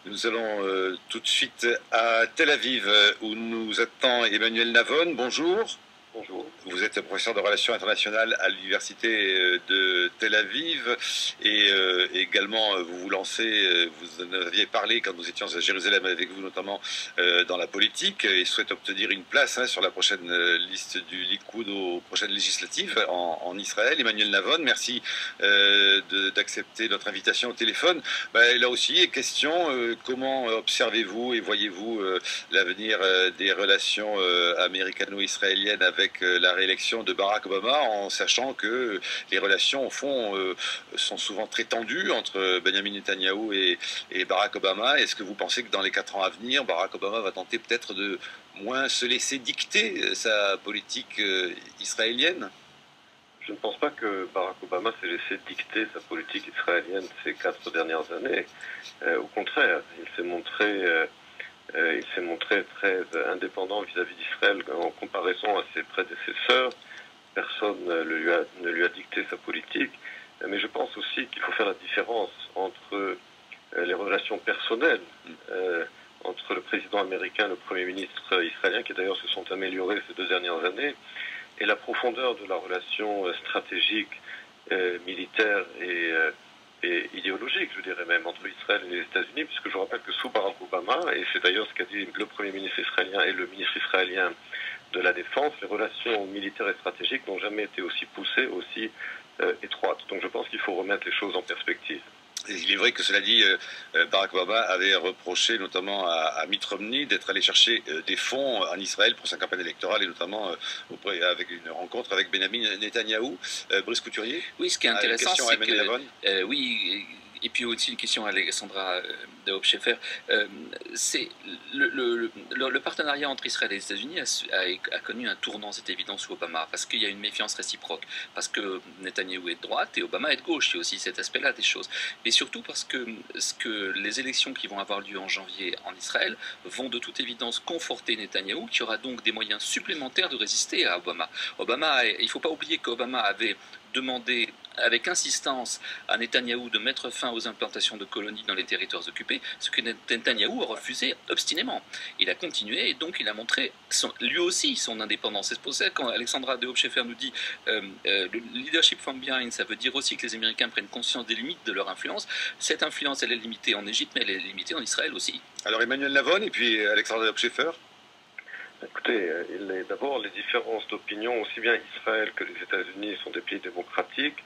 Nous allons tout de suite à Tel Aviv où nous attend Emmanuel Navon. Bonjour. Bonjour. Vous êtes professeur de relations internationales à l'université de Tel Aviv et également vous vous lancez, vous en aviez parlé quand nous étions à Jérusalem avec vous notamment dans la politique et souhaite obtenir une place sur la prochaine liste du Likoud aux prochaines législatives en Israël. Emmanuel Navon, merci d'accepter notre invitation au téléphone. Là aussi, question, comment observez-vous et voyez-vous l'avenir des relations américano-israéliennes avec la réélection de Barack Obama, en sachant que les relations, au fond, sont souvent très tendues entre Benjamin Netanyahou et Barack Obama. Est-ce que vous pensez que dans les 4 ans à venir, Barack Obama va tenter peut-être de moins se laisser dicter sa politique israélienne ? Je ne pense pas que Barack Obama s'est laissé dicter sa politique israélienne ces 4 dernières années. Au contraire, il s'est montré très indépendant vis-à-vis d'Israël en comparaison à ses prédécesseurs. Personne ne lui a dicté sa politique. Mais je pense aussi qu'il faut faire la différence entre les relations personnelles entre le président américain et le Premier ministre israélien, qui d'ailleurs se sont améliorés ces 2 dernières années, et la profondeur de la relation stratégique, militaire et idéologique, je dirais même, entre Israël et les États-Unis, puisque je rappelle que sous Barack Obama, et c'est d'ailleurs ce qu'a dit le Premier ministre israélien et le ministre israélien de la Défense, les relations militaires et stratégiques n'ont jamais été aussi poussées, aussi étroites. Donc je pense qu'il faut remettre les choses en perspective. Il est vrai que cela dit, Barack Obama avait reproché notamment à Mitt Romney d'être allé chercher des fonds en Israël pour sa campagne électorale et notamment avec une rencontre avec Benjamin Netanyahou. Brice Couturier. Oui, ce qui est intéressant, c'est que oui, et puis aussi une question à Alexandra de Hauptscheffer, c'est le partenariat entre Israël et les États-Unis a connu un tournant, c'est évident, sous Obama, parce qu'il y a une méfiance réciproque, parce que Netanyahou est de droite et Obama est de gauche, il y a aussi cet aspect-là des choses, et surtout parce que les élections qui vont avoir lieu en janvier en Israël vont de toute évidence conforter Netanyahou, qui aura donc des moyens supplémentaires de résister à Obama. Il ne faut pas oublier qu'Obama avait demandé avec insistance à Netanyahou de mettre fin aux implantations de colonies dans les territoires occupés, ce que Netanyahou a refusé obstinément. Il a continué et donc il a montré lui aussi son indépendance. C'est pour ça que quand Alexandra de Hauptscheffer nous dit le leadership from behind, ça veut dire aussi que les Américains prennent conscience des limites de leur influence. Cette influence, elle est limitée en Égypte, mais elle est limitée en Israël aussi. Alors Emmanuel Navon et puis Alexandra de Hauptscheffer. Écoutez, d'abord, les différences d'opinion, aussi bien Israël que les États-Unis, sont des pays démocratiques,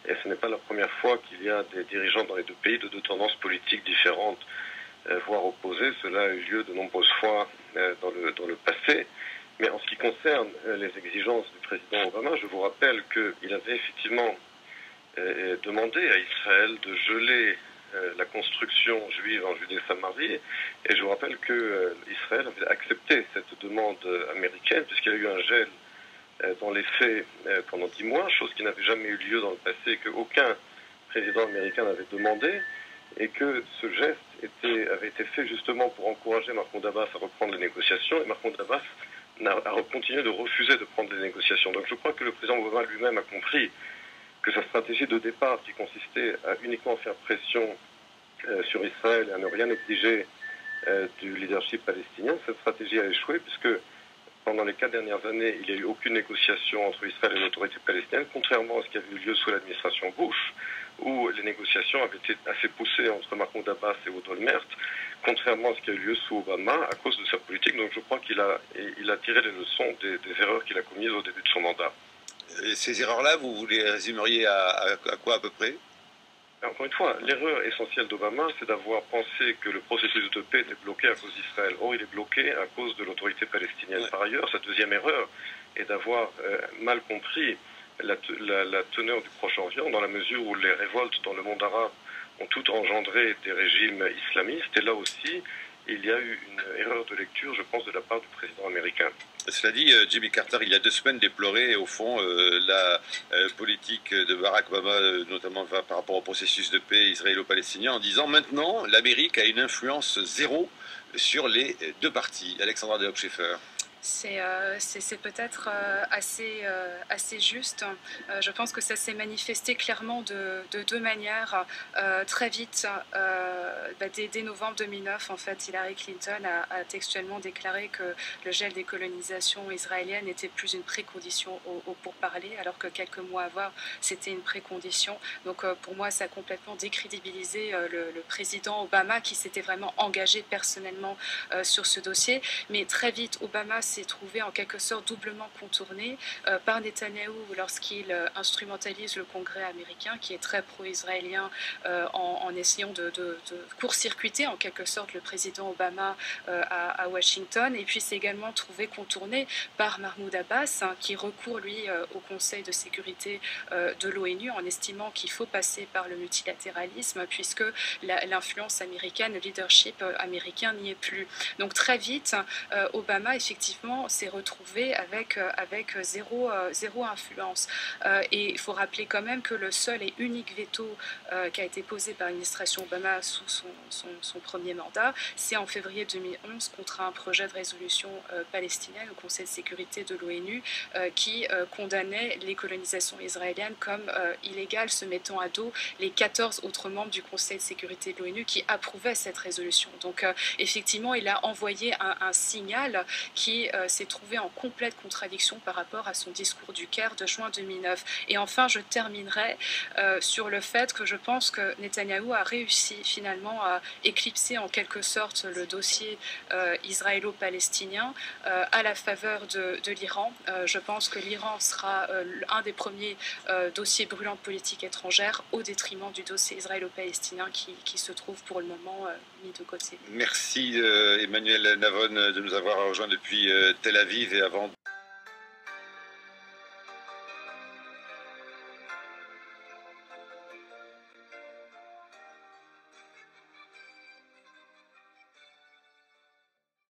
et ce n'est pas la première fois qu'il y a des dirigeants dans les 2 pays de 2 tendances politiques différentes, voire opposées. Cela a eu lieu de nombreuses fois dans le passé. Mais en ce qui concerne les exigences du président Obama, je vous rappelle qu'il avait effectivement demandé à Israël de geler la construction juive en Judée-Samarie, et je vous rappelle que Israël avait accepté cette demande américaine, puisqu'il y a eu un gel dans les faits pendant 10 mois, chose qui n'avait jamais eu lieu dans le passé, qu'aucun président américain n'avait demandé, et que ce geste avait été fait justement pour encourager Mahmoud Abbas à reprendre les négociations, et Mahmoud Abbas a continué de refuser de prendre les négociations. Donc je crois que le président Obama lui-même a compris que sa stratégie de départ, qui consistait à uniquement faire pression sur Israël et à ne rien exiger du leadership palestinien, cette stratégie a échoué, puisque pendant les 4 dernières années, il n'y a eu aucune négociation entre Israël et l'autorité palestinienne, contrairement à ce qui avait eu lieu sous l'administration Bush, où les négociations avaient été assez poussées entre Mahmoud Abbas et Ehud Olmert, contrairement à ce qui a eu lieu sous Obama, à cause de sa politique. Donc je crois qu'il a tiré les leçons des erreurs qu'il a commises au début de son mandat. Et ces erreurs-là, vous les résumeriez à quoi à peu près ? Encore une fois, l'erreur essentielle d'Obama, c'est d'avoir pensé que le processus de paix était bloqué à cause d'Israël. Or, il est bloqué à cause de l'autorité palestinienne. Par ailleurs, sa deuxième erreur est d'avoir mal compris la teneur du Proche-Orient, dans la mesure où les révoltes dans le monde arabe ont toutes engendré des régimes islamistes. Et là aussi, il y a eu une erreur de lecture, je pense, de la part du président américain. Cela dit, Jimmy Carter, il y a 2 semaines, déplorait au fond la politique de Barack Obama, notamment par rapport au processus de paix israélo-palestinien, en disant maintenant l'Amérique a une influence zéro sur les 2 parties. Alexandra de Hauptscheffer. C'est peut-être assez juste. Je pense que ça s'est manifesté clairement de deux manières. Très vite, dès novembre 2009, en fait, Hillary Clinton a textuellement déclaré que le gel des colonisations israéliennes n'était plus une précondition au pourparlers, alors que quelques mois avant, c'était une précondition. Donc pour moi, ça a complètement décrédibilisé le président Obama, qui s'était vraiment engagé personnellement sur ce dossier. Mais très vite, Obama s'est trouvé en quelque sorte doublement contourné par Netanyahou lorsqu'il instrumentalise le Congrès américain, qui est très pro-israélien, en essayant de court-circuiter en quelque sorte le président Obama à Washington. Et puis s'est également trouvé contourné par Mahmoud Abbas, hein, qui recourt lui au Conseil de sécurité de l'ONU en estimant qu'il faut passer par le multilatéralisme puisque l'influence américaine, le leadership américain n'y est plus. Donc très vite, Obama effectivement s'est retrouvé avec zéro influence. Et il faut rappeler quand même que le seul et unique veto qui a été posé par l'administration Obama sous son premier mandat, c'est en février 2011 contre un projet de résolution palestinienne au Conseil de sécurité de l'ONU qui condamnait les colonisations israéliennes comme illégales, se mettant à dos les 14 autres membres du Conseil de sécurité de l'ONU qui approuvaient cette résolution. Donc effectivement, il a envoyé un signal qui s'est trouvé en complète contradiction par rapport à son discours du Caire de juin 2009. Et enfin, je terminerai sur le fait que je pense que Netanyahou a réussi finalement à éclipser en quelque sorte le dossier israélo-palestinien à la faveur de l'Iran. Je pense que l'Iran sera un des premiers dossiers brûlants de politique étrangère au détriment du dossier israélo-palestinien qui se trouve pour le moment mis de côté. Merci Emmanuel Navon de nous avoir rejoints depuis Tel Aviv et avant